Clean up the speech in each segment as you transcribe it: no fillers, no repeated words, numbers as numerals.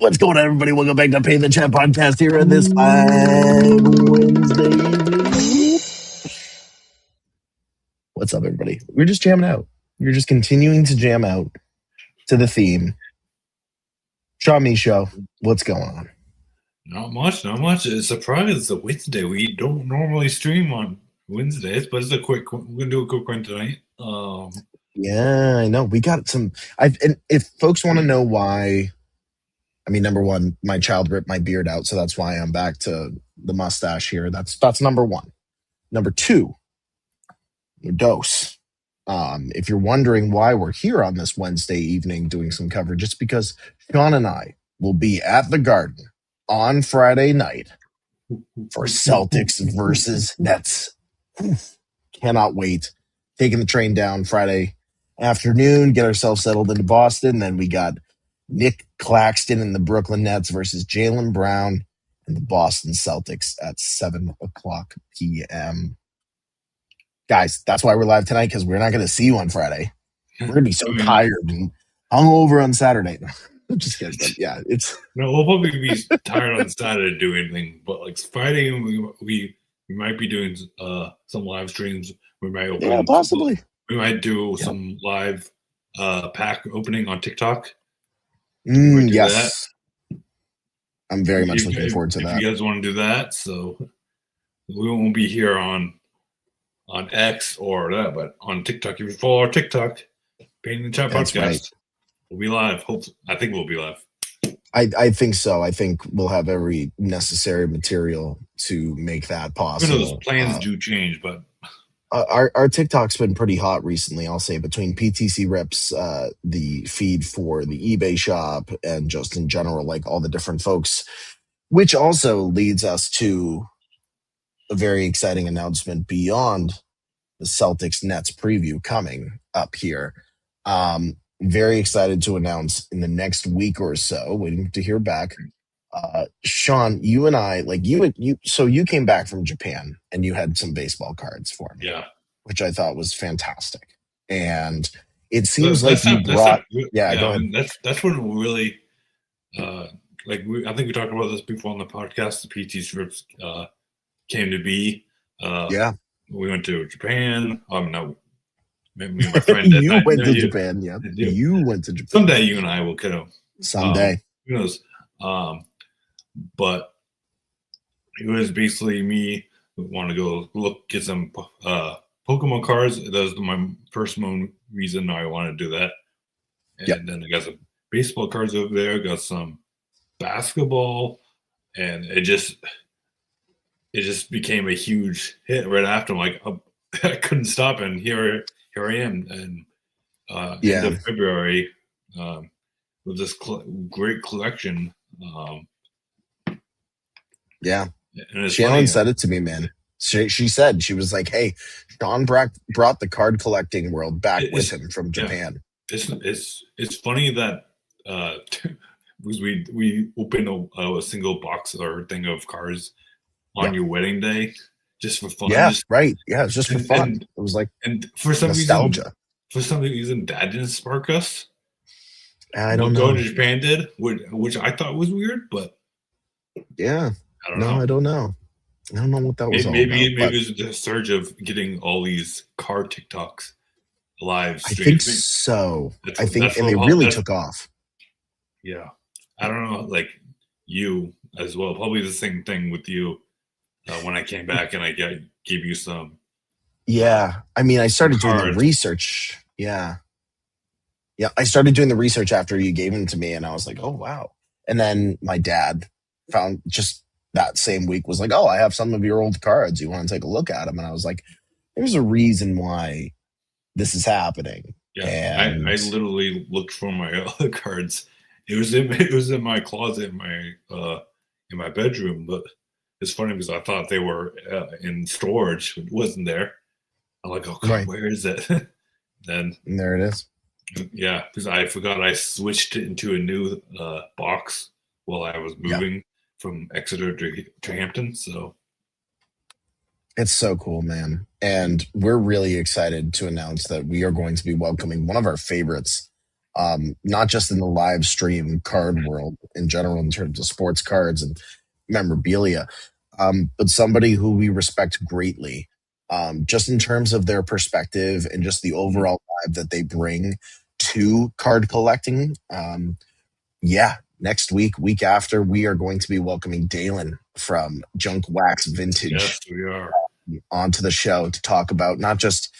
What's going on, everybody? Welcome back to Pay the Chat podcast here on this fine Wednesday evening. What's up, everybody? We're just jamming out. We're just continuing to jam out to the theme. Sean Michaud, what's going on? Not much. It's surprising it's a Wednesday. We don't normally stream on Wednesdays, but it's we're gonna do a quick one tonight. Yeah, I know. We got some. And if folks want to know why, I mean, number one, my child ripped my beard out, so that's why I'm back to the mustache here. That's number one. Number two, your dose. If you're wondering why we're here on this Wednesday evening doing some coverage, just because Sean and I will be at the Garden on Friday night for Celtics versus Nets. Cannot wait. Taking the train down Friday afternoon, get ourselves settled into Boston. Then we got Nick Claxton and the Brooklyn Nets versus Jaylen Brown and the Boston Celtics at 7:00 p.m. Guys, that's why we're live tonight, because we're not going to see you on Friday. We're going to be so tired and hungover on Saturday. I'm just kidding, but yeah, it's we'll probably be tired on Saturday to do anything, but like Friday we might be doing some live streams. We might possibly. We might do some live pack opening on TikTok. Yes. I'm very much looking forward to that. If you guys want to do that, so we won't be here on X or that, but on TikTok. If you follow our TikTok, Painting the Chat podcast, right. We'll be live. I think we'll be live. I think so. I think we'll have every necessary material to make that possible. Those plans do change, but our TikTok's been pretty hot recently, I'll say, between PTC Rips, the feed for the eBay shop, and just in general, like all the different folks, which also leads us to a very exciting announcement beyond the Celtics Nets preview coming up here. Very excited to announce in the next week or so, waiting to hear back. Sean, you and I, like so you came back from Japan and you had some baseball cards for me, which I thought was fantastic. And it seems like you brought, go ahead. That's what really, I think we talked about this before on the podcast. The PT strips came to be. We went to Japan. No, me and my friend. You went to Japan. Yeah, you went to Japan. Someday you and I will go. Someday. Who knows? But it was basically me want to go get some Pokemon cards. That was my first reason I wanted to do that. And then I got some baseball cards over there. Got some basketball, and it just became a huge hit right after. I'm like, I couldn't stop, and here I am. And end of February with this great collection. Shannon said it to me, man. She said, she was like, hey, Sean brought the card collecting world back with him from Japan. It's funny that because we opened a single box or thing of cards on your wedding day just for fun. Right. Yeah, it's just for fun. It was like, and for some nostalgia. For some reason, that didn't spark us. I don't know. Going to Japan did, which I thought was weird, but I don't know. I don't know what that was all about. Maybe it was the surge of getting all these car TikToks live. I think so. I think, and they really took off. Yeah. I don't know, like you as well. Probably the same thing with you when I came back and I gave you some. Yeah. I mean, I started doing the research. Yeah. I started doing the research after you gave them to me, and I was like, oh, wow. And then my dad found just that same week was like, oh, I have some of your old cards. You want to take a look at them? And I was like, there's a reason why this is happening. Yeah, and I literally looked for my other cards. It was in my closet in my bedroom, but it's funny because I thought they were in storage. It wasn't there. I'm like, oh God, where is it? Then and there it is. Yeah, because I forgot I switched it into a new box while I was moving from Exeter to Hampton. So it's so cool, man. And we're really excited to announce that we are going to be welcoming one of our favorites not just in the live stream card world in general, in terms of sports cards and memorabilia, but somebody who we respect greatly, just in terms of their perspective and just the overall vibe that they bring to card collecting. Yeah, next week after, we are going to be welcoming Dalen from Junk Wax Vintage Yes, we are. onto the show to talk about not just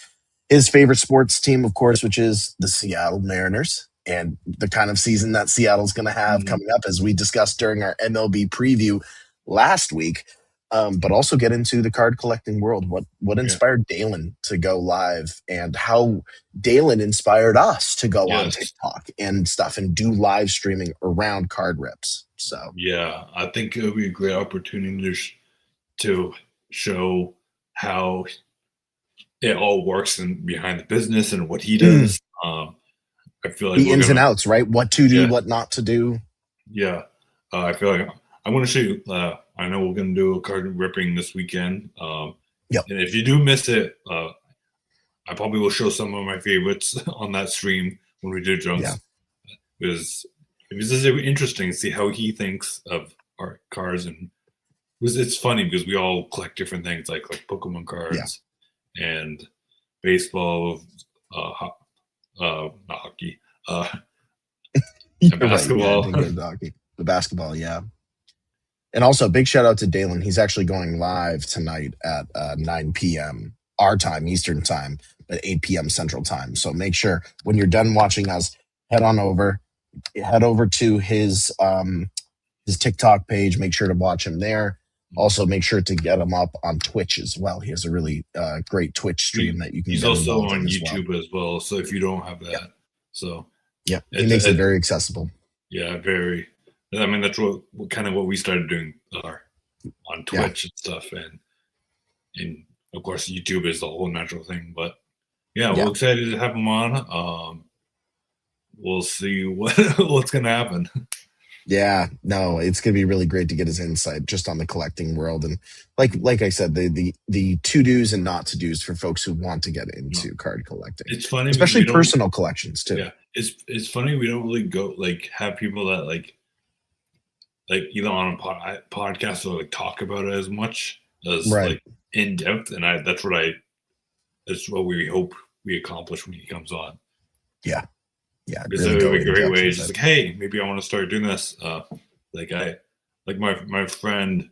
his favorite sports team, of course, which is the Seattle Mariners, and the kind of season that Seattle's going to have coming up, as we discussed during our MLB preview last week. But also get into the card collecting world. What inspired Dalen to go live, and how Dalen inspired us to go on TikTok and stuff and do live streaming around card rips. So yeah, I think it would be a great opportunity to show how it all works and behind the business and what he does. I feel like the ins and outs, right? What to do, what not to do. Yeah, I feel like I'm going to show you. I know we're going to do a card ripping this weekend. And if you do miss it, I probably will show some of my favorites on that stream when we do Junks. Yeah. Because it's just interesting to see how he thinks of our cards, and it's funny because we all collect different things like Pokemon cards and baseball, not hockey, and basketball. Right, the basketball, yeah. And also, big shout out to Dalen. He's actually going live tonight at 9 p.m. our time, Eastern time, but 8 p.m. Central time. So make sure when you're done watching us, head over to his TikTok page. Make sure to watch him there. Also, make sure to get him up on Twitch as well. He has a really great Twitch stream that you can. He's also on YouTube as well. So if you don't have that, he makes it very accessible. Yeah, very. I mean, that's what we started doing on Twitch and stuff, and of course YouTube is the whole natural thing. But we're excited to have him on. We'll see what's gonna happen. Yeah, no, it's gonna be really great to get his insight just on the collecting world, and like I said, the to dos and not to dos for folks who want to get into card collecting. It's funny, especially personal collections too. Yeah, it's funny we don't really go have people that like either on a podcast or talk about it as much as in depth, and that's what we hope we accomplish when he comes on. Yeah, because it would be a great way. It's just hey, maybe I want to start doing this. My friend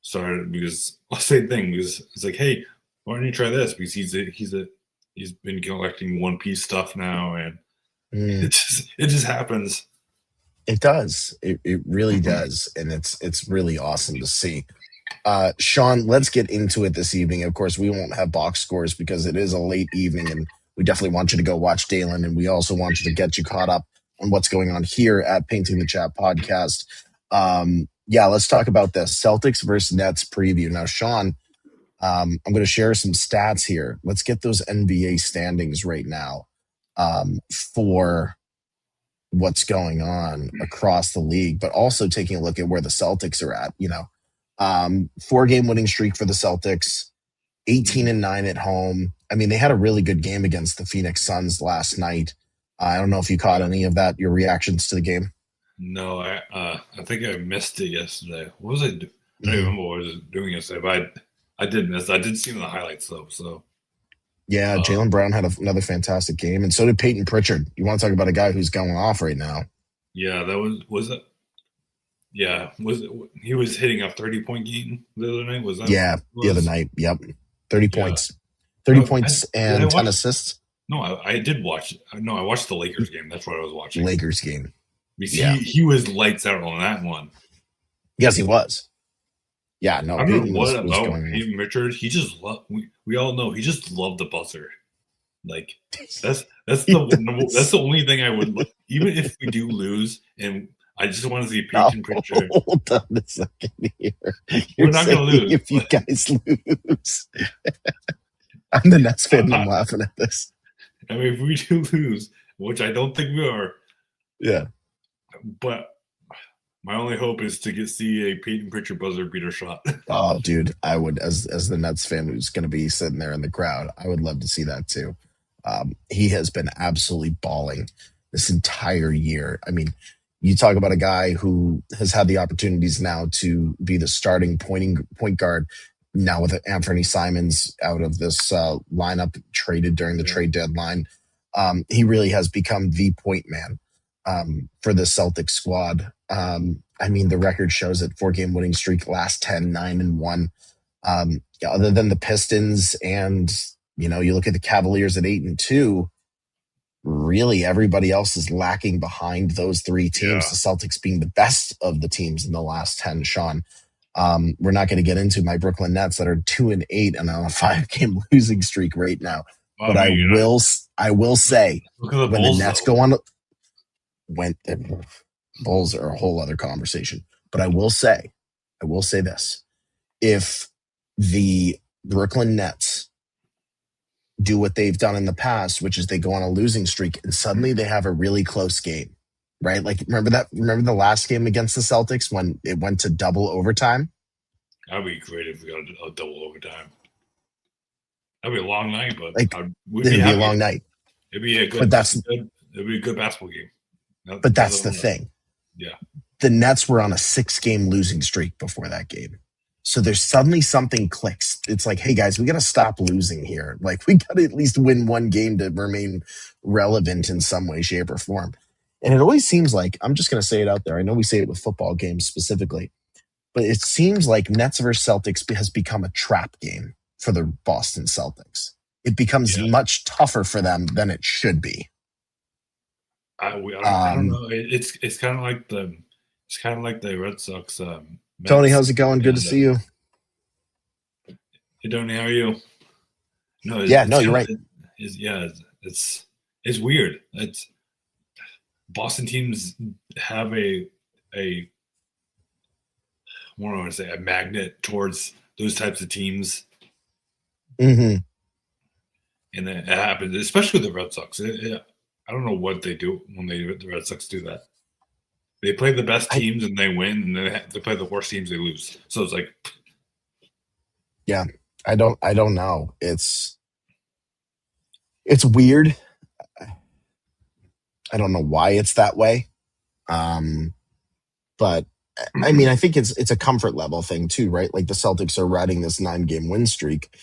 started because same thing, because it's hey, why don't you try this? Because he's been collecting One Piece stuff now, and it just happens. It does. It really does. And it's really awesome to see. Sean, let's get into it this evening. Of course, we won't have box scores because it is a late evening, and we definitely want you to go watch Dalen, and we also want you to get you caught up on what's going on here at Painting the Chat podcast. Let's talk about the Celtics versus Nets preview. Now, Sean, I'm going to share some stats here. Let's get those NBA standings right now for what's going on across the league, but also taking a look at where the Celtics are at. 4-game winning streak for the Celtics, 18-9 at home. I mean, they had a really good game against the Phoenix Suns last night. I don't know if you caught any of that, your reactions to the game. No, I think I missed it yesterday. What was I doing? I don't remember what I was doing yesterday, but I did miss it. I did see the highlights though, so. Yeah, Jaylen Brown had another fantastic game, and so did Peyton Pritchard. You want to talk about a guy who's going off right now? Yeah, that was it. Yeah, he was hitting a 30-point game the other night? Was that? Yeah, the other night. Yep, 30 points, 30 points and 10 assists. No, I did watch. No, I watched the Lakers game. That's what I was watching. Lakers game. He was lights out on that one. Yes, he was. Yeah, no. I don't know what about Peyton Richard. He just we all know he just loved the buzzer. That's the only thing I would look, even if we do lose, and I just want to see Peyton Richard. Hold on a second here. We're not going to lose if you guys lose. I'm the Nets fan. I'm laughing at this. I mean, if we do lose, which I don't think we are. Yeah, but. My only hope is to see a Peyton Pritchard buzzer beater shot. Oh, dude, I would, as the Nets fan who's going to be sitting there in the crowd, I would love to see that too. He has been absolutely balling this entire year. I mean, you talk about a guy who has had the opportunities now to be the starting point guard now with Anthony Simons out of this lineup traded during the trade deadline. He really has become the point man for the Celtics squad. I mean, the record shows it 4-game winning streak, last 10, 9-1. Other than the Pistons and, you look at the Cavaliers at 8-2, really everybody else is lacking behind those three teams. The Celtics being the best of the teams in the last 10, Sean. We're not going to get into my Brooklyn Nets that are 2-8 and on a 5-game losing streak right now. But I will say, when the Nets go on, Bulls are a whole other conversation. But I will say this: if the Brooklyn Nets do what they've done in the past, which is they go on a losing streak and suddenly they have a really close game, right? Like, remember the last game against the Celtics when it went to double overtime? That'd be great if we got a double overtime. That'd be a long night, but it'd be a long night. It'd be a good, it'd be a good basketball game. But that's the thing. Yeah. The Nets were on a 6-game losing streak before that game. So there's suddenly something clicks. It's like, hey guys, we got to stop losing here. Like, we got to at least win one game to remain relevant in some way, shape, or form. And it always seems like, I'm just going to say it out there. I know we say it with football games specifically, but it seems like Nets versus Celtics has become a trap game for the Boston Celtics. It becomes much tougher for them than it should be. I don't know. It's kind of like the Red Sox. Tony, how's it going? Good to see you. Hey, Tony, how are you? No, you're right. It's weird. It's Boston teams have a what do I want to say, a magnet towards those types of teams. Mm-hmm. And it happens, especially with the Red Sox. I don't know what they do when the Red Sox do that. They play the best teams and they win, and then they play the worst teams, they lose. So it's like, yeah, I don't know. It's weird. I don't know why it's that way. But I mean, I think it's a comfort level thing too, right? Like, the Celtics are riding this 9-game win streak.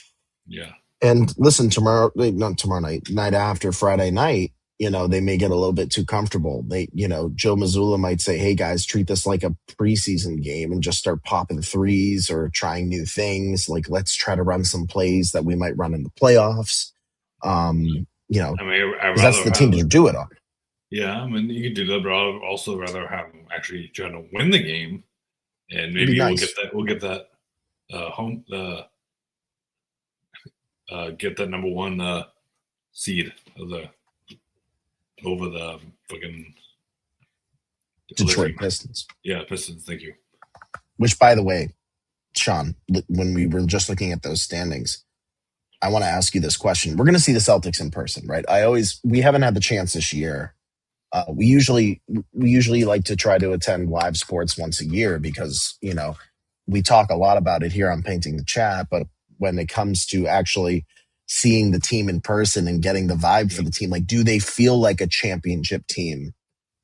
Yeah. And listen, night after Friday night, they may get a little bit too comfortable. Joe Mazzulla might say, hey guys, treat this like a preseason game and just start popping threes or trying new things. Like, let's try to run some plays that we might run in the playoffs. I mean, that's the team to do it on. Yeah, I mean, you could do that, but I'd also rather have them actually trying to win the game, and maybe we'll get that home get that number one seed over the fucking Detroit Pistons. Yeah, Pistons. Thank you. Which, by the way, Sean, when we were just looking at those standings, I want to ask you this question. We're going to see the Celtics in person, right? We haven't had the chance this year. We usually like to try to attend live sports once a year because, we talk a lot about it here on Painting the Chat, but when it comes to actually seeing the team in person and getting the vibe for the team, like, do they feel like a championship team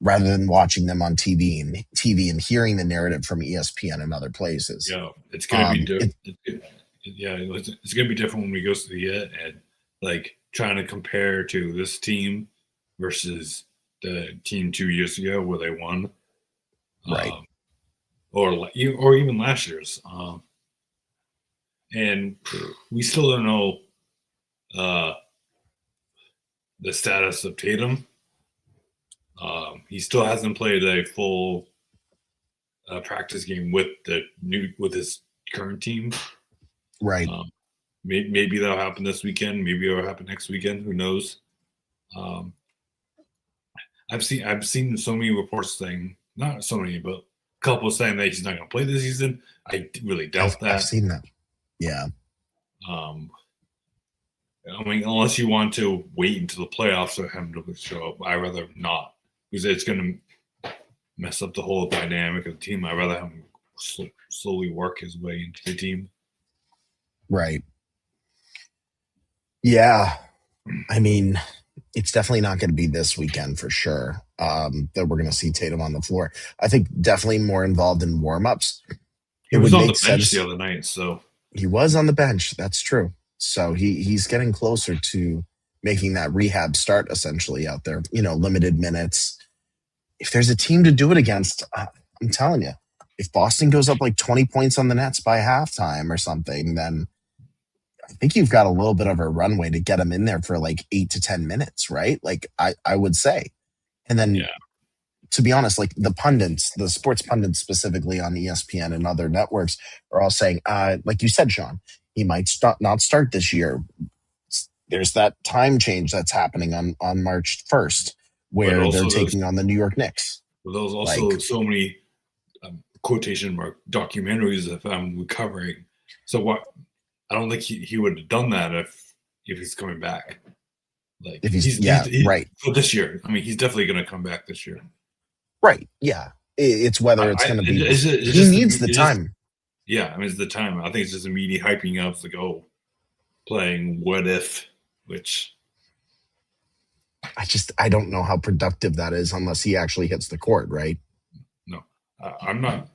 rather than watching them on TV and hearing the narrative from ESPN and other places? Yeah, it's going to be different. It's going to be different when we go see it, and like trying to compare to this team versus the team 2 years ago where they won, right? Or even last year's, and we still don't know the status of Tatum. He still hasn't played a full practice game with his current team. Right. Maybe that'll happen this weekend. Maybe it'll happen next weekend. Who knows? I've seen so many reports saying, not so many, but a couple saying that he's not going to play this season. I really doubt that. I've seen that. Yeah. I mean, unless you want to wait until the playoffs for him to show up, I'd rather not, because it's going to mess up the whole dynamic of the team. I'd rather have him slowly work his way into the team. Right. Yeah. I mean, It's definitely not going to be this weekend for sure that we're going to see Tatum on the floor. I think definitely more involved in warmups. He It was would on the make bench the sense. other night, so He was on the bench. That's true. So he's getting closer to making that rehab start essentially out there. Limited minutes. If there's a team to do it against, I'm telling you, if Boston goes up like 20 points on the Nets by halftime or something, then I think you've got a little bit of a runway to get them in there for like 8 to 10 minutes, right? Like I would say. And then yeah. to be honest, like the pundits, the sports pundits specifically on ESPN and other networks are all saying, like you said, Sean, he might not start this year. There's that time change that's happening on March 1st But where they're also taking on the New York Knicks. there's Like, also so many quotation mark documentaries that I'm recovering. So what? I don't think he would have done that if he's coming back. Like if he's right. for this year. I mean, he's definitely going to come back this year. Right. Yeah. It's whether it's going to be he needs the time. Yeah, I mean, it's the time. I think it's just immediate hyping up. It's like, oh, playing what if, which I don't know how productive that is unless he actually hits the court, right? no, I'm not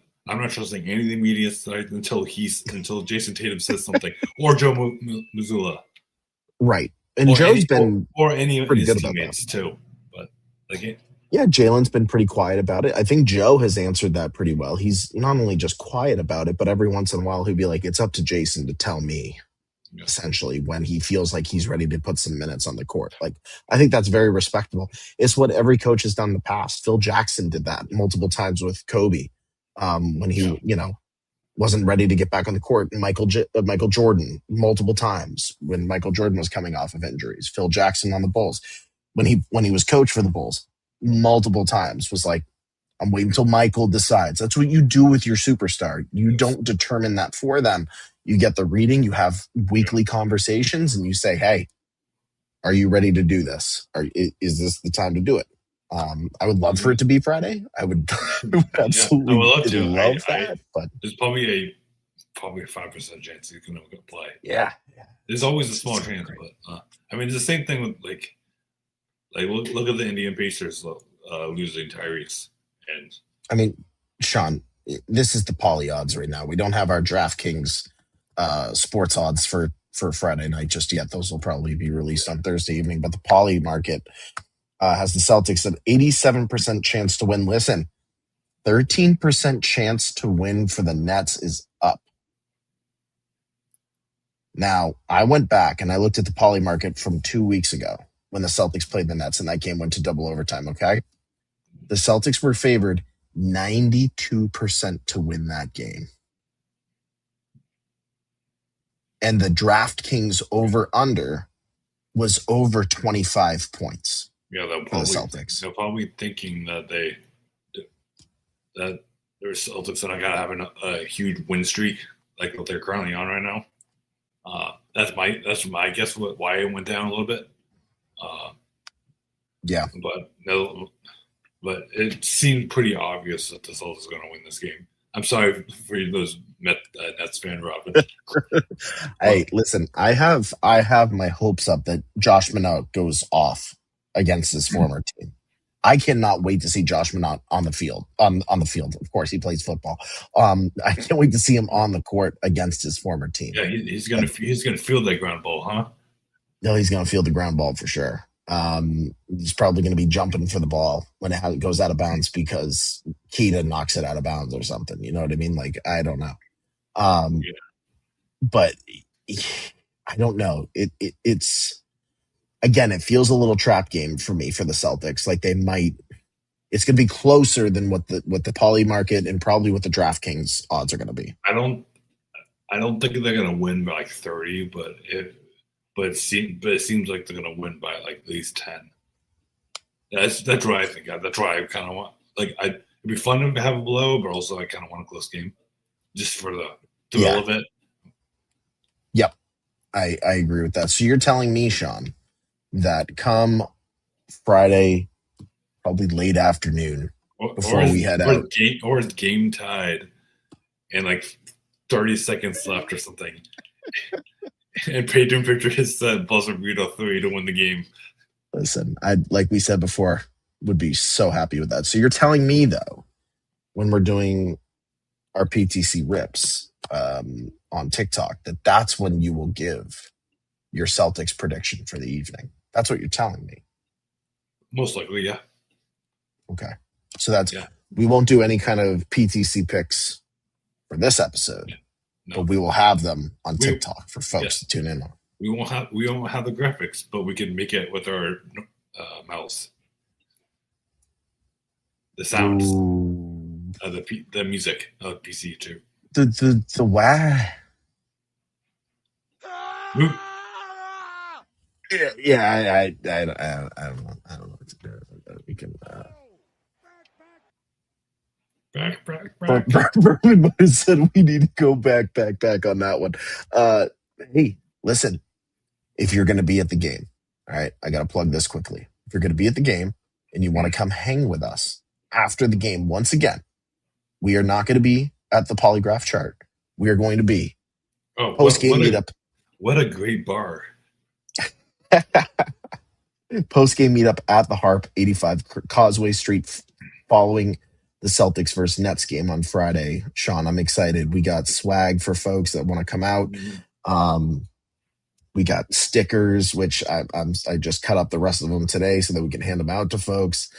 trusting any of the media side until Jason Tatum says something or Joe Mazzulla, Right. And Joe's been or any of pretty his good about teammates that. too. But like, Yeah, Jalen's been pretty quiet about it. I think Joe has answered that pretty well. He's not only just quiet about it, but every once in a while he'll be like, "It's up to Jason to tell me." yeah. Essentially, when he feels like he's ready to put some minutes on the court, like I think that's very respectable. It's what every coach has done in the past. Phil Jackson did that multiple times with Kobe when he, wasn't ready to get back on the court. Michael Jordan multiple times when Michael Jordan was coming off of injuries. Phil Jackson on the Bulls when he was coach for the Bulls multiple times was like, I'm waiting until Michael decides. That's what you do with your superstar. You don't determine that for them. You get the reading, you have weekly conversations, and you say, hey, are you ready to do this? Is this the time to do it? I would love for it to be Friday. I would, absolutely I would love to. love that. But there's probably a 5% chance he's going to play. Yeah. There's always a small chance, but I mean, it's the same thing with like look at the Indian Pacers losing Tyrese, and I mean, Sean, this is the poly odds right now. We don't have our DraftKings sports odds for Friday night just yet. Those will probably be released on Thursday evening. But the poly market has the Celtics an 87% chance to win. Listen, 13% chance to win for the Nets is up. Now, I went back and I looked at the poly market from 2 weeks ago when the Celtics played the Nets and that game went to double overtime, okay? The Celtics were favored 92% to win that game. And the DraftKings over-under was over 25 points. Yeah, for the Celtics. They're probably thinking that their Celtics are not gonna have a huge win streak like what they're currently on right now. That's my guess why it went down a little bit. Yeah, but it seemed pretty obvious that the Celtics are going to win this game. I'm sorry for those Nets fan, Robin. Hey, listen, I have my hopes up that Josh Minot goes off against his former team. I cannot wait to see Josh Minot on the field. On the field, of course, he plays football. I can't wait to see him on the court against his former team. Yeah, he's gonna field that ground ball, huh? No, he's gonna field the ground ball for sure. He's probably going to be jumping for the ball when it goes out of bounds because Keita knocks it out of bounds or something. You know what I mean? Like, I don't know. But I don't know. It's again, it feels a little trap game for me for the Celtics. Like it's going to be closer than what the poly market and probably what the DraftKings odds are going to be. I don't think they're going to win by like 30, but it seems like they're going to win by like at least 10. That's what I think. That's why I kind of want. Like, it'd be fun to have a blow, but also I kind of want a close game, just for the thrill of it. Yep, I agree with that. So you're telling me, Sean, that come Friday, probably late afternoon, before we head out, or is game tied, and like 30 seconds left or something. And Peyton Victor hits that buzzer beater 3 to win the game. Listen, I like we said before, would be so happy with that. So you're telling me though, when we're doing our PTC rips on TikTok, that's when you will give your Celtics prediction for the evening. That's what you're telling me. Most likely, yeah. Okay. So that's Yeah. we won't do any kind of PTC picks for this episode, No. but we will have them on TikTok for folks to tune in on. We won't have the graphics, but we can make it with our mouse. The sounds, the music of PC too. The wah. Yeah, I don't know what to do. We can. Back. Berman said we need to go back on that one. Hey, listen, if you're going to be at the game, all right, I got to plug this quickly. If you're going to be at the game and you want to come hang with us after the game, once again, we are not going to be at the Polygraph Chart. We are going to be post-game meetup. What a great bar. Post-game meetup at the Harp, 85 Causeway Street, following the Celtics versus Nets game on Friday. Sean, I'm excited. We got swag for folks that want to come out. We got stickers, which I just cut up the rest of them today so that we can hand them out to folks.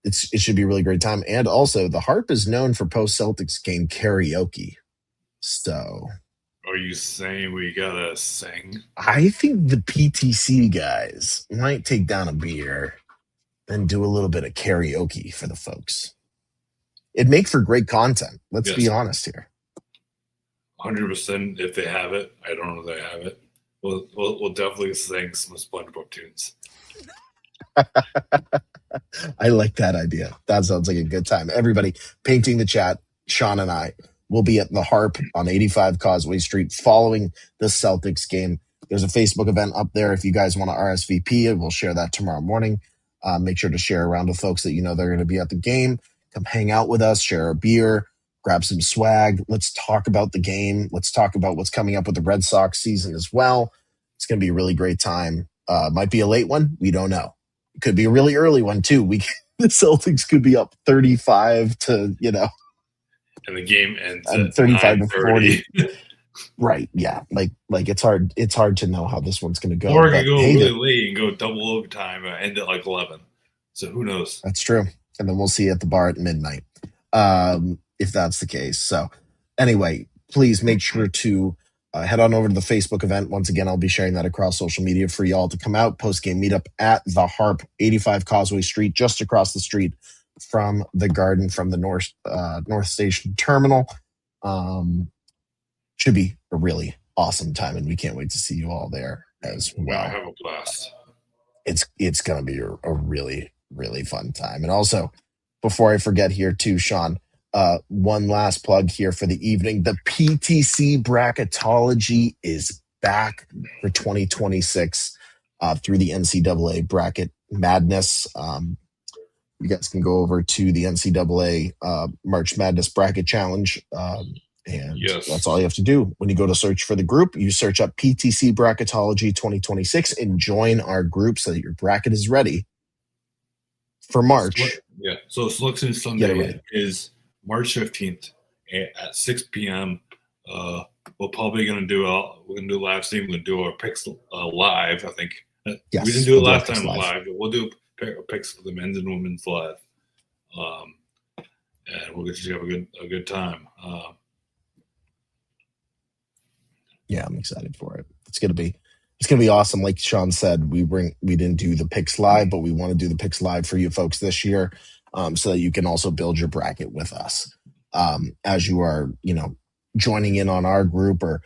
It should be a really great time. And also, the Harp is known for post-Celtics game karaoke. So, are you saying we gotta sing? I think the PTC guys might take down a beer and do a little bit of karaoke for the folks. It'd make for great content. Let's be honest here. 100% if they have it. I don't know if they have it. We'll definitely sing some SpongeBob tunes. I like that idea. That sounds like a good time. Everybody painting the chat, Sean and I will be at the Harp on 85 Causeway Street following the Celtics game. There's a Facebook event up there. If you guys want to RSVP, we'll share that tomorrow morning. Make sure to share around with folks that you know they're going to be at the game. Come hang out with us, share a beer, grab some swag. Let's talk about the game. Let's talk about what's coming up with the Red Sox season as well. It's going to be a really great time. Might be a late one. We don't know. It could be a really early one too. The Celtics could be up 35 to, and the game ends at 35 to 40. Right. Yeah. Like it's hard to know how this one's going to go. Or it could go really late and go double overtime and end at like 11. So who knows? That's true. And then we'll see you at the bar at midnight, if that's the case. So anyway, please make sure to head on over to the Facebook event. Once again, I'll be sharing that across social media for y'all to come out. Post-game meetup at the Harp, 85 Causeway Street, just across the street from the Garden, from the North Station Terminal. Should be a really awesome time, and we can't wait to see you all there as well. I have a blast. It's going to be a really, really fun time. And also, before I forget here too, Sean, one last plug here for the evening. The PTC bracketology is back for 2026 through the NCAA Bracket Madness. You guys can go over to the NCAA March Madness Bracket Challenge. And that's all you have to do. When you go to search for the group, you search up PTC Bracketology 2026 and join our group so that your bracket is ready for March. So Selection Sunday is March 15th at 6 p.m. We're probably going to do a live stream. We're going to do our picks live, I think. Yes, we didn't do it last time live, but we'll do picks for the men's and women's live. And we'll just have a good time. Yeah, I'm excited for it. It's gonna be awesome. Like Sean said, we didn't do the picks live, but we want to do the picks live for you folks this year, so that you can also build your bracket with us as you are, joining in on our group or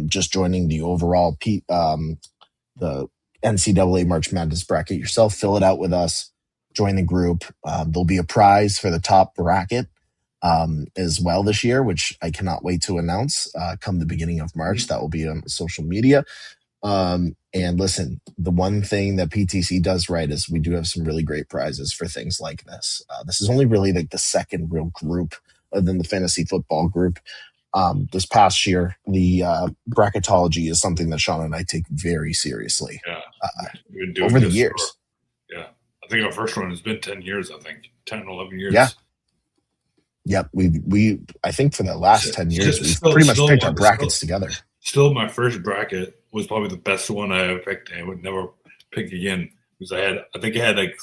just joining the overall the NCAA March Madness bracket yourself. Fill it out with us. Join the group. There'll be a prize for the top bracket as well this year, which I cannot wait to announce come the beginning of March. That will be on social media. And listen, the one thing that PTC does right is we do have some really great prizes for things like this. This is only really like the second real group other than the fantasy football group. This past year, the bracketology is something that Sean and I take very seriously. We've been doing over the this years. I think our first one has been 10 years, I think. 10, 11 years. Yeah. Yep. I think for the last 10 years, we've pretty much picked our brackets together. Still, my first bracket was probably the best one I ever picked, and I would never pick again. Because I think I had like,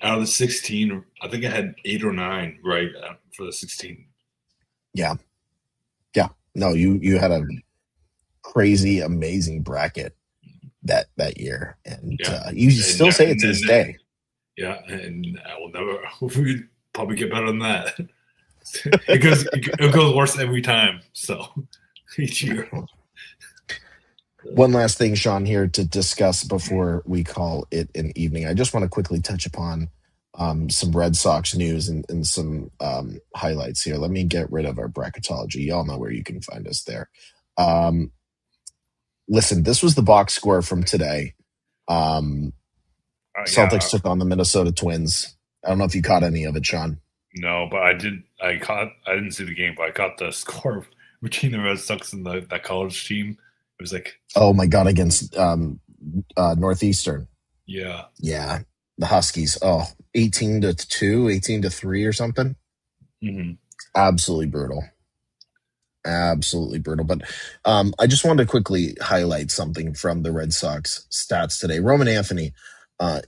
out of the 16, I think I had 8 or 9 right for the 16. Yeah. Yeah. No, you had a crazy, amazing bracket that year. And you still say it to this day. Yeah, and I will never. We'd probably get better than that. It goes worse every time. So each year. One last thing, Sean, here to discuss before we call it an evening. I just want to quickly touch upon some Red Sox news and some highlights here. Let me get rid of our bracketology. Y'all know where you can find us there. Listen, this was the box score from today. Celtics took on the Minnesota Twins. I don't know if you caught any of it, Sean. No, but I did. I didn't see the game, but I caught the score between the Red Sox and that college team. It was like, oh my god, against Northeastern. Yeah, the Huskies. 18-2, 18-3 or something. Mm-hmm. Absolutely brutal. But I just wanted to quickly highlight something from the Red Sox stats today. Roman Anthony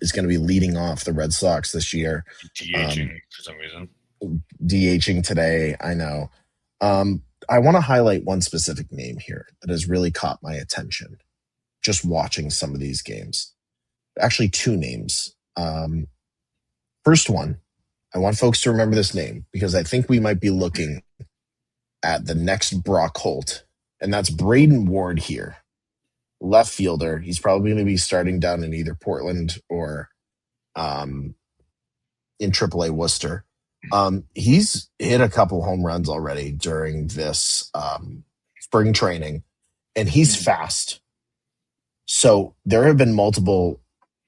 is going to be leading off the Red Sox this year. DHing for some reason. DHing today, I know. I want to highlight one specific name here that has really caught my attention just watching some of these games. Actually, 2 names. First one, I want folks to remember this name because I think we might be looking at the next Brock Holt, and that's Braden Ward here. Left fielder. He's probably going to be starting down in either Portland or in AAA Worcester. He's hit a couple home runs already during this spring training, and he's fast. So there have been multiple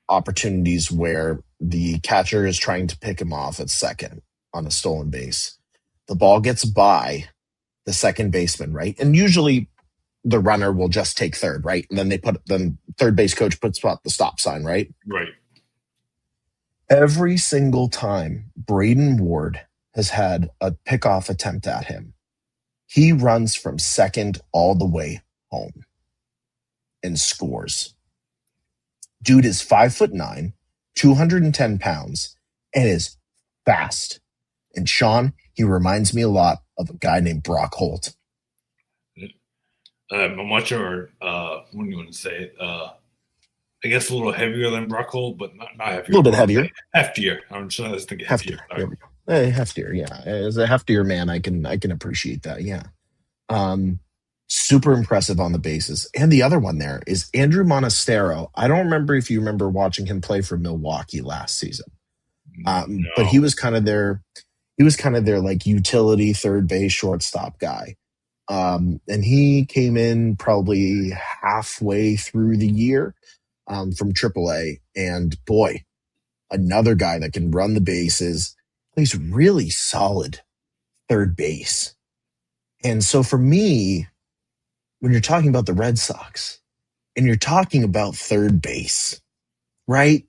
opportunities where the catcher is trying to pick him off at second on a stolen base. The ball gets by the second baseman, right? And usually the runner will just take third, right? And then third base coach puts up the stop sign, right? Right. Every single time Braden Ward has had a pickoff attempt at him, he runs from second all the way home and scores. Dude is 5'9", 210 pounds, and is fast. And Sean, he reminds me a lot of a guy named Brock Holt. Much or what do you want to say? I guess a little heavier than Brock Holt, but not heavier. A little bit heavier. Heftier. I'm just thinking heftier. Heftier, yeah. As a heftier man, I can appreciate that, yeah. Super impressive on the bases. And the other one there is Andrew Monastero. I don't remember if you remember watching him play for Milwaukee last season. No. But he was kind of their like utility third base shortstop guy. And he came in probably halfway through the year from AAA. And boy, another guy that can run the bases. He's really solid third base. And so for me, when you're talking about the Red Sox and you're talking about third base, right?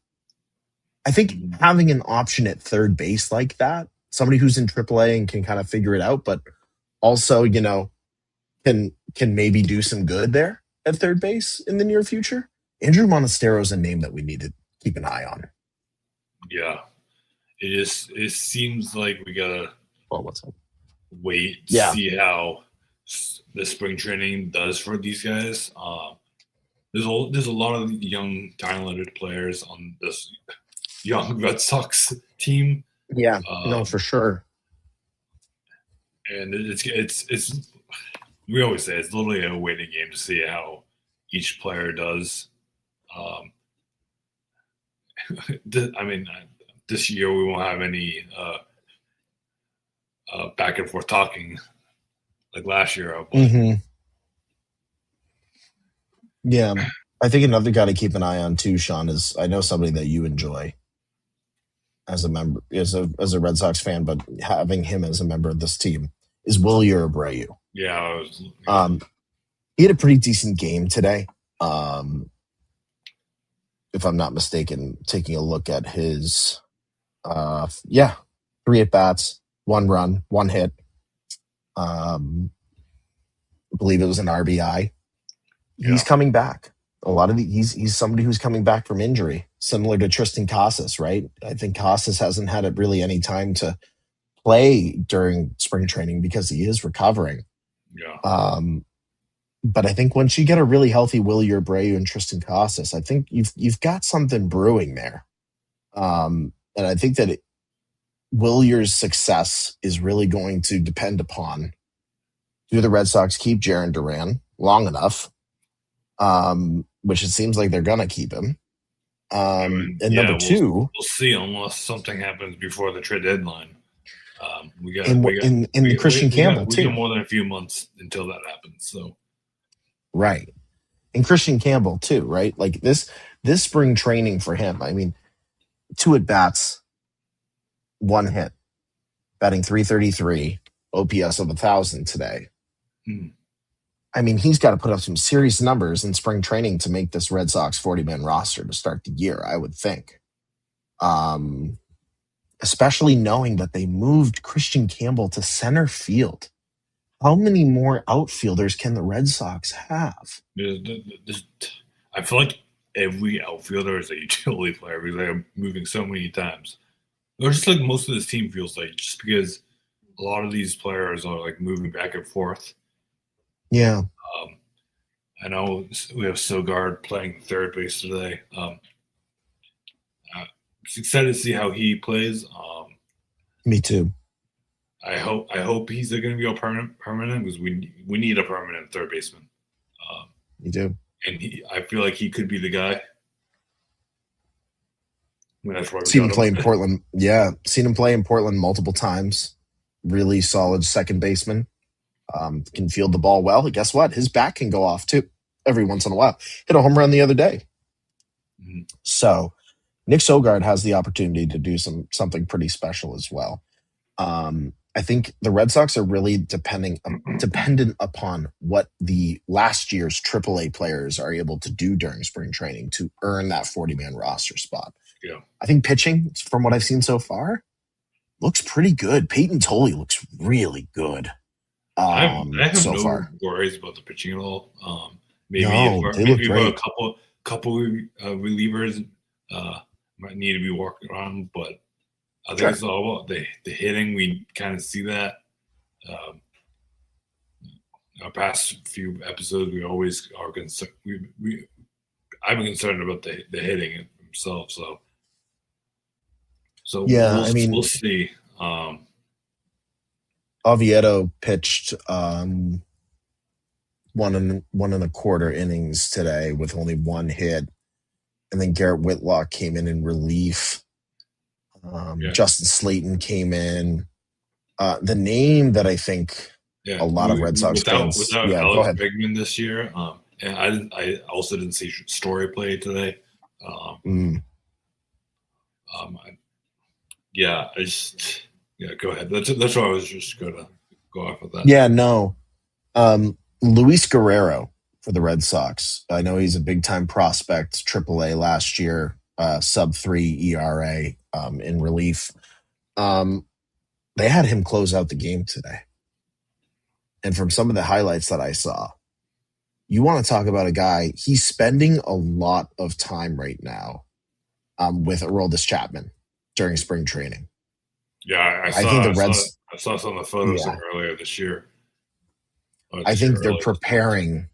I think having an option at third base like that, somebody who's in AAA and can kind of figure it out, but also, can maybe do some good there at third base in the near future. Andrew Monastero is a name that we need to keep an eye on. Yeah. It seems like we gotta wait to see how the spring training does for these guys. There's a lot of young talented players on this young Red Sox team. Yeah, no, for sure. And it's we always say it's literally a waiting game to see how each player does. This year we won't have any back and forth talking like last year. Mm-hmm. Yeah, I think another guy to keep an eye on too, Sean, is I know somebody that you enjoy as a member, as a Red Sox fan, but having him as a member of this team is Wilyer Abreu. Yeah, he had a pretty decent game today. if I'm not mistaken, taking a look at his 3 at-bats, 1 run, 1 hit. I believe it was an RBI. He's coming back. He's somebody who's coming back from injury, similar to Tristan Casas, right? I think Casas hasn't had it really any time to play during spring training because he is recovering. Yeah. But I think once you get a really healthy Willie Abreu and Tristan Casas, I think you've got something brewing there. And I think that Willier's success is really going to depend upon, do the Red Sox keep Jarren Duran long enough? Which it seems like they're gonna keep him. And number two, we'll see unless something happens before the trade deadline. Christian Campbell we too. got more than a few months until that happens. So right, and Christian Campbell too, right? Like this spring training for him. I mean, 2 at bats, 1 hit, batting .333, OPS of 1,000 today. I mean, he's got to put up some serious numbers in spring training to make this Red Sox 40-man roster to start the year, I would think. Especially knowing that they moved Christian Campbell to center field. How many more outfielders can the Red Sox have? I feel like every outfielder is a utility player because they're moving so many times. Or just like most of this team feels like, just because a lot of these players are like moving back and forth. Yeah. I know we have Sogard playing third base today. Excited to see how he plays. Me too. I hope he's going to be a permanent because we need a permanent third baseman. Me too. And I feel like he could be the guy. That's why seen him play in Portland. Yeah, seen him play in Portland multiple times. Really solid second baseman. Can field the ball well. Guess what? His bat can go off too every once in a while. Hit a home run the other day. Mm-hmm. So Nick Sogard has the opportunity to do something pretty special as well. I think the Red Sox are really dependent upon what the last year's AAA players are able to do during spring training to earn that 40-man roster spot. Yeah. I think pitching, from what I've seen so far, looks pretty good. Peyton Tolley looks really good. I have so no far. worries about the pitching at all. Maybe a couple relievers might need to be worked on, but I think it's all about the hitting. We kind of see that. Our past few episodes, we always are concerned. I'm concerned about the hitting himself. So yeah, we'll see. Oviedo pitched 1 1.25 innings today with only 1 hit, and then Garrett Whitlock came in relief. Justin Slayton came in. The name that I think a lot of Red Sox fans without go ahead. Bigman this year, and I also didn't see Story play today. Go ahead. That's why I was just gonna go off of that. Yeah, no. Luis Guerrero for the Red Sox. I know he's a big time prospect, AAA last year, sub-3 ERA in relief. They had him close out the game today. And from some of the highlights that I saw, you want to talk about a guy, he's spending a lot of time right now with Aroldis Chapman during spring training. Yeah, I saw some of the photos earlier this year. I think they're preparing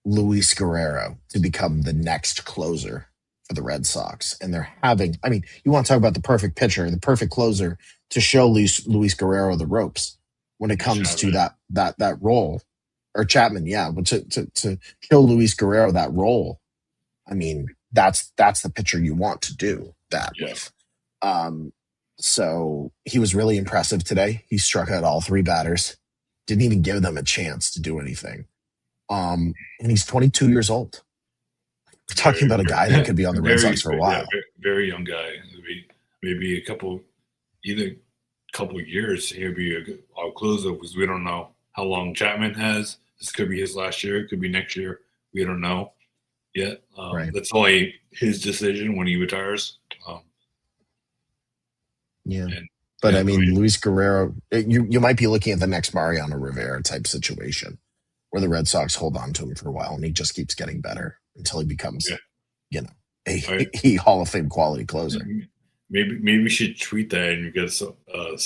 Luis Guerrero to become the next closer for the Red Sox. And they're having, you want to talk about the perfect pitcher, the perfect closer to show Luis Guerrero the ropes when it comes to that role. Or Chapman, but to show Luis Guerrero that role, that's the pitcher you want to do that with. So he was really impressive today. He struck out all 3 batters, didn't even give them a chance to do anything. And he's 22 years old. We're talking about a guy that could be on the Red Sox for a while. Very young guy. Maybe a couple of years. He'll be our closer because we don't know how long Chapman has. This could be his last year. It could be next year. We don't know. yet. Right. That's only his decision when he retires. Yeah. But I mean, Luis Guerrero, you might be looking at the next Mariano Rivera type situation where the Red Sox hold on to him for a while and he just keeps getting better until he becomes, a Hall of Fame quality closer. Maybe we should tweet that and you get so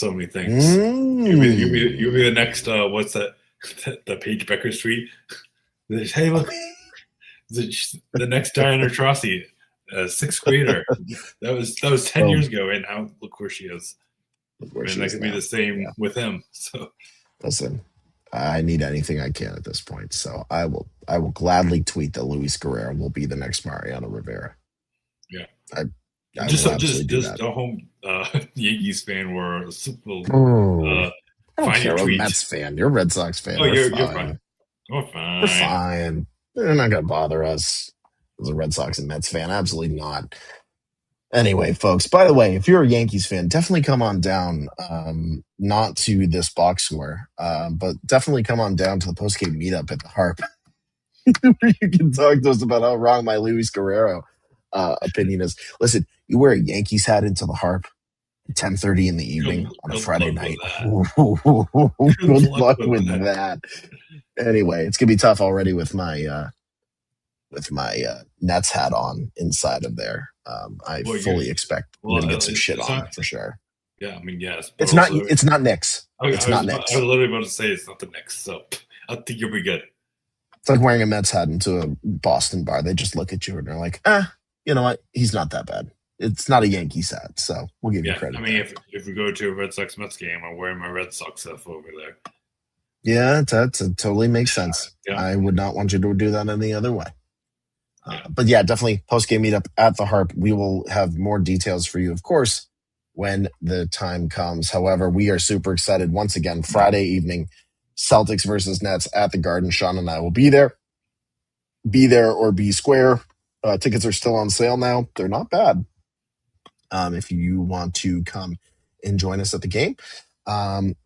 many things. You'll be the next, what's that? The Paige Becker tweet. Hey, look, the next Diana Taurasi, sixth grader. That was 10 years ago, and now look where she is. And that could be the same with him. So listen, I need anything I can at this point. So I will gladly tweet that Luis Guerrero will be the next Mariano Rivera. Yeah. I just a home Yankees fan or a Super I don't care about Mets fan. You're a Red Sox fan. Oh, you're fine. We're fine. We're fine. They're not going to bother us as a Red Sox and Mets fan. Absolutely not. Anyway, folks, by the way, if you're a Yankees fan, definitely come on down, not to this box score, but definitely come on down to the postgame meetup at the Harp where you can talk to us about how wrong my Luis Guerrero opinion is. Listen, you wear a Yankees hat into the Harp at 10:30 in the evening on a Friday night. Good luck with that. Anyway, it's going to be tough already with my Nets hat on inside of there. I fully expect we're gonna get some shit on for sure. Yeah, I mean, yes. It's not Knicks. It's not Knicks. I was literally about to say it's not the Knicks, so I think you'll be good. It's like wearing a Mets hat into a Boston bar. They just look at you and they're like, you know what? He's not that bad. It's not a Yankees hat, so we'll give you credit. I mean, if we go to a Red Sox Mets game, I'm wearing my Red Sox stuff over there. Yeah, that totally makes sense. Yeah. I would not want you to do that any other way. But yeah, definitely post-game meetup at the Harp. We will have more details for you, of course, when the time comes. However, we are super excited. Once again, Friday evening, Celtics versus Nets at the Garden. Sean and I will be there. Be there or be square. Tickets are still on sale now. They're not bad. If you want to come and join us at the game,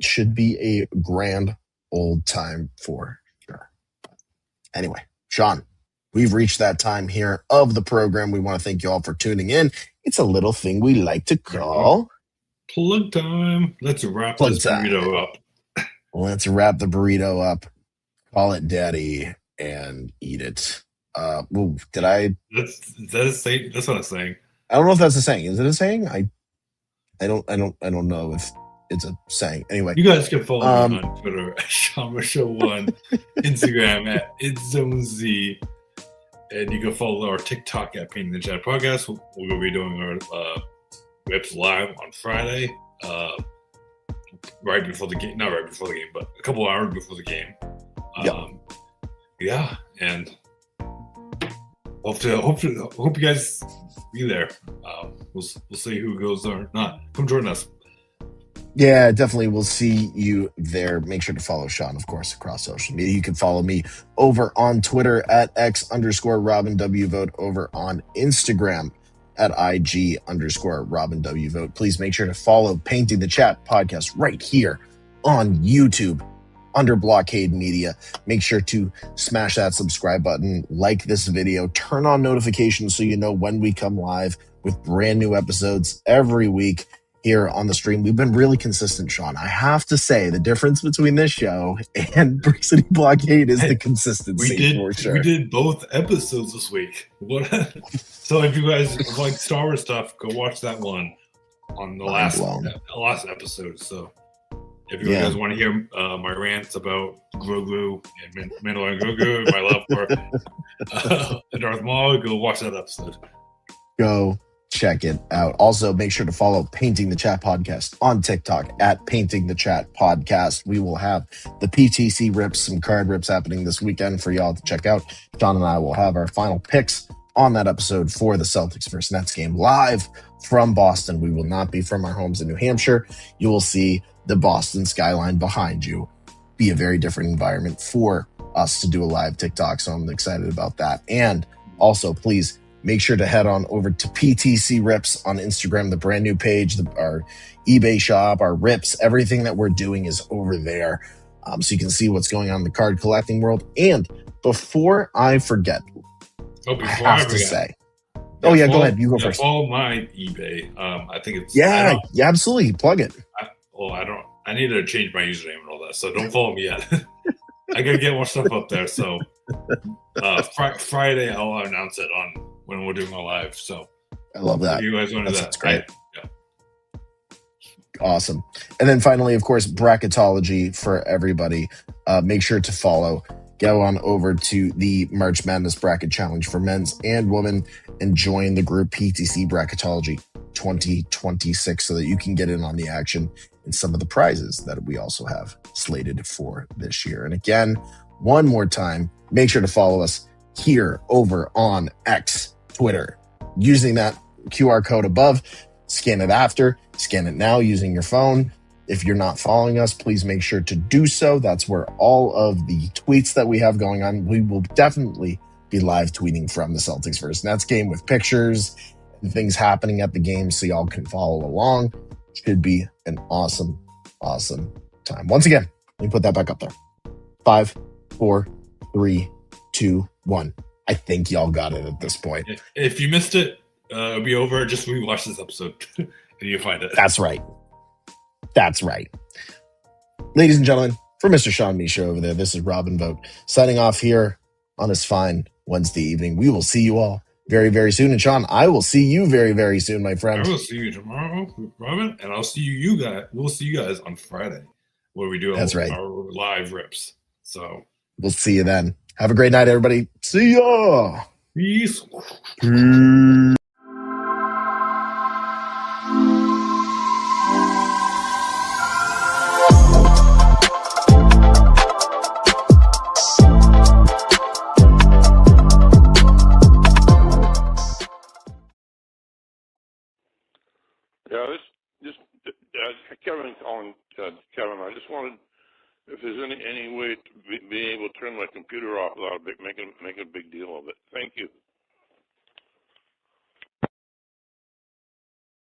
should be a grand old time for sure. Anyway, Sean, we've reached that time here of the program. We want to thank you all for tuning in. It's a little thing we like to call plug time. Let's wrap this burrito up. Let's wrap the burrito up. Call it daddy and eat it. Did I? Is that a saying? That's not a saying. I don't know if that's a saying. Is it a saying? I don't know if it's a saying. Anyway, you guys can follow me on Twitter at SeanRochelle1, Instagram at ItZoneZ, and you can follow our TikTok at Painting the Chat Podcast. We're going to be doing our reps live on Friday, right before the game. Not right before the game, but a couple hours before the game. Yeah, and hope you guys be there. We'll see who goes or not. Come join us. Yeah, definitely. We'll see you there. Make sure to follow Sean, of course, across social media. You can follow me over on Twitter at X_RobinWVote, over on Instagram at IG_RobinWVote. Please make sure to follow Painting the Chat Podcast right here on YouTube under Blockade Media. Make sure to smash that subscribe button, like this video, turn on notifications so you know when we come live with brand new episodes every week here on the stream. We've been really consistent, Sean. I have to say the difference between this show and Brick City Blockade is the consistency. For sure. We did both episodes this week. So if you guys like Star Wars stuff, go watch that one on the last episode. So if you guys want to hear my rants about Grogu and Mandalorian Grogu and my love for Darth Maul, go watch that episode. Go check it out. Also, make sure to follow Painting the Chat Podcast on TikTok at Painting the Chat Podcast. We will have the PTC rips, some card rips happening this weekend for y'all to check out. John and I will have our final picks on that episode for the Celtics versus Nets game live from Boston. We will not be from our homes in New Hampshire. You will see the Boston skyline behind you. Be a very different environment for us to do a live TikTok. So I'm excited about that. And also, please make sure to head on over to PTC Rips on Instagram, the brand new page, our eBay shop, our rips, everything that we're doing is over there. So you can see what's going on in the card collecting world. And before I forget, Oh, I before I have to forget, say. Oh yeah, go ahead. You go first. follow my eBay. I think it's Yeah, yeah, absolutely. Plug it. I need to change my username and all that, so don't follow me yet. I gotta get more stuff up there. So Friday I'll announce it on when we're doing a live. So I love that. if you guys want to do that, that's great. Awesome. And then finally, of course, bracketology for everybody. Make sure to follow. Go on over to the March Madness Bracket Challenge for men's and women and join the group PTC Bracketology 2026 so that you can get in on the action and some of the prizes that we also have slated for this year. And again, one more time, make sure to follow us here over on X, Twitter, using that QR code above. Scan it after, scan it now using your phone. If you're not following us, please make sure to do so. That's where all of the tweets that we have going on, we will definitely be live tweeting from the Celtics versus Nets game with pictures and things happening at the game so y'all can follow along. Should be an awesome, awesome time. Once again, let me put that back up there. 5, 4, 3, 2, 1. I think y'all got it at this point. If you missed it, it'll be over. Just rewatch this episode and you'll find it. That's right. That's right. Ladies and gentlemen, for Mr. Sean Misha over there, this is Robin Vogt signing off here on this fine Wednesday evening. We will see you all very, very soon. And Sean, I will see you very, very soon, my friend. I will see you tomorrow, Robin, and I'll see you guys. We'll see you guys on Friday where we do our live rips. So we'll see you then. Have a great night, everybody. See ya. Peace. Kevin calling. Kevin, I just wanted if there's any way to be able to turn my computer off without make a big deal of it. Thank you.